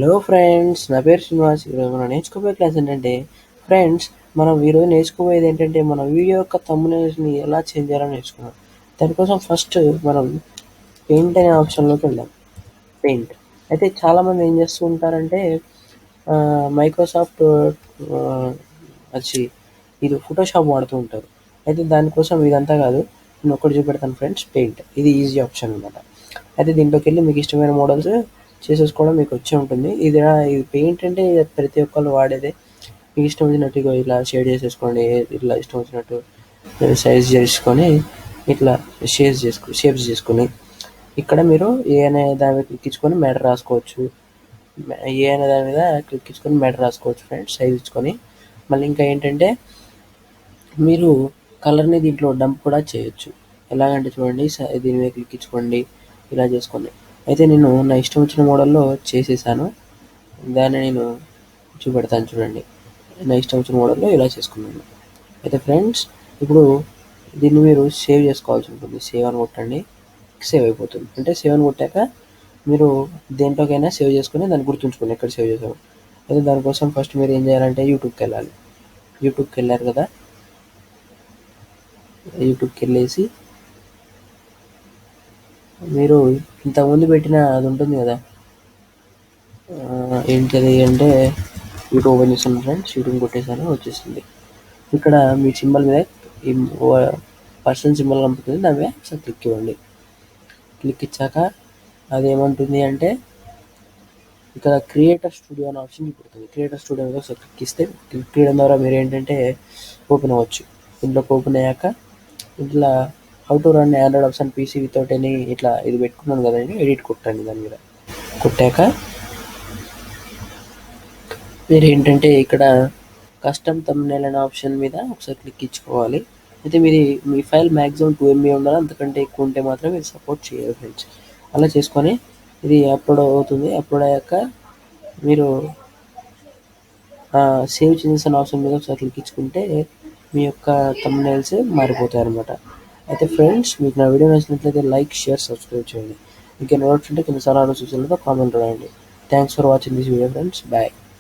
Hello friends, నా పేరు శ్రీనివాస్. ఈరోజు మనం నేర్చుకోబోయే క్లాస్ ఏంటంటే ఫ్రెండ్స్, మనం ఈరోజు నేర్చుకోబోయేది ఏంటంటే మన వీడియో యొక్క థంబ్నెయిల్స్ని ఎలా చేంజ్ చేయాలో నేర్చుకున్నాం. దానికోసం ఫస్ట్ మనం పెయింట్ అనే ఆప్షన్లోకి వెళ్దాం. పెయింట్ అయితే చాలామంది ఏం చేస్తూ ఉంటారంటే మైక్రోసాఫ్ట్ వచ్చి ఇది ఫోటోషాప్ వాడుతూ ఉంటారు. అయితే దానికోసం ఇదంతా కాదు, నేను ఒకటి చూపెడతాను ఫ్రెండ్స్. పెయింట్ ఇది ఈజీ ఆప్షన్ అనమాట. అయితే దీంట్లోకి వెళ్ళి మీకు ఇష్టమైన మోడల్స్ చేసేసుకోవడం మీకు వచ్చే ఉంటుంది. ఇది పెయింట్ అంటే ప్రతి ఒక్కళ్ళు వాడేదే. మీకు ఇష్టం వచ్చినట్టు ఇలా షేడ్ చేసేసుకోండి, ఇట్లా ఇష్టం వచ్చినట్టు సైజ్ చేసుకొని ఇట్లా షేప్స్ చేసుకొని ఇక్కడ మీరు ఏ అనే దాని మీద క్లిక్ ఇచ్చుకొని మ్యాటర్ రాసుకోవచ్చు. ఏ అనే దాని మీద క్లిక్ ఇచ్చుకొని మ్యాటర్ రాసుకోవచ్చు ఫ్రెండ్స్, సైజ్ ఇచ్చుకొని. మళ్ళీ ఇంకా ఏంటంటే మీరు కలర్ని దీంట్లో డంప్ కూడా చేయొచ్చు. ఎలాగంటే చూడండి, దీని మీద క్లిక్ ఇచ్చుకోండి, ఇలా చేసుకోండి. అయితే నేను నా ఇష్టం వచ్చిన మోడల్లో చేసేసాను. దాన్ని నేను చూపెడతాను చూడండి. నా ఇష్టం వచ్చిన మోడల్లో ఇలా చేసుకున్నాను. అయితే ఫ్రెండ్స్, ఇప్పుడు దీన్ని మీరు సేవ్ చేసుకోవాల్సి ఉంటుంది. సేవ్ అని కొట్టండి, సేవ్ అయిపోతుంది. అంటే సేవ్ అని కొట్టాక మీరు దేంట్లోకైనా సేవ్ చేసుకుని దాన్ని గుర్తుంచుకోండి ఎక్కడ సేవ్ చేసాము. అయితే దానికోసం ఫస్ట్ మీరు ఏం చేయాలంటే యూట్యూబ్కి వెళ్ళాలి. యూట్యూబ్కి వెళ్ళారు కదా, యూట్యూబ్కి వెళ్ళేసి మీరు ఇంతకుముందు పెట్టిన అది ఉంటుంది కదా, ఏంటది అంటే యూట్యూబ్ ఓపెన్ చేస్తాను ఫ్రెండ్స్. యూట్యూబ్ కొట్టేసాను, వచ్చేసింది. ఇక్కడ మీ సింబల్ మీద ఈ పర్సన్ సింబల్ కనిపిస్తుంది, దాని మీద ఒకసారి క్లిక్ ఇవ్వండి. క్లిక్ ఇచ్చాక అది ఏమంటుంది అంటే ఇక్కడ క్రియేటర్ స్టూడియో అనే ఆప్షన్ చూపుతుంది. క్రియేటర్ స్టూడియో మీద ఒకసారి క్లిక్ ఇస్తే, క్లిక్ చేయడం ద్వారా మీరు ఏంటంటే ఓపెన్ అవ్వచ్చు. ఇంట్లోకి ఓపెన్ అయ్యాక ఇట్లా how to run Android option PC without any ఇట్లా ఇది పెట్టుకున్నాను కదండి, ఎడిట్ కొట్టండి. దాని మీద కొట్టాక మీరు ఏంటంటే ఇక్కడ కస్టమ్ థంబ్నెయిల్ అనే ఆప్షన్ మీద ఒకసారి క్లిక్ ఇచ్చుకోవాలి. అయితే మీ ఫైల్ మ్యాక్సిమం 2 MB ఉండాలి, అంతకంటే ఎక్కువ ఉంటే మాత్రం ఇది సపోర్ట్ చేయదు ఫ్రెండ్స్. అలా చేసుకొని ఇది అప్లోడ్ అవుతుంది. అప్లోడ్ అయ్యాక మీరు సేవ్ చేంజెస్ అనే ఆప్షన్ మీద ఒకసారి క్లిక్ ఇచ్చుకుంటే మీ యొక్క థంబ్నెయిల్స్ మారిపోతాయి అనమాట. అయితే ఫ్రెండ్స్, మీకు నా వీడియో నచ్చినట్లయితే లైక్, షేర్, సబ్స్క్రైబ్ చేయండి. ఇంకేమైనా డౌట్స్ ఉంటే కింద సలహాలు సూచనలతో కామెంట్ రాయండి. Thanks for watching this video friends. Bye.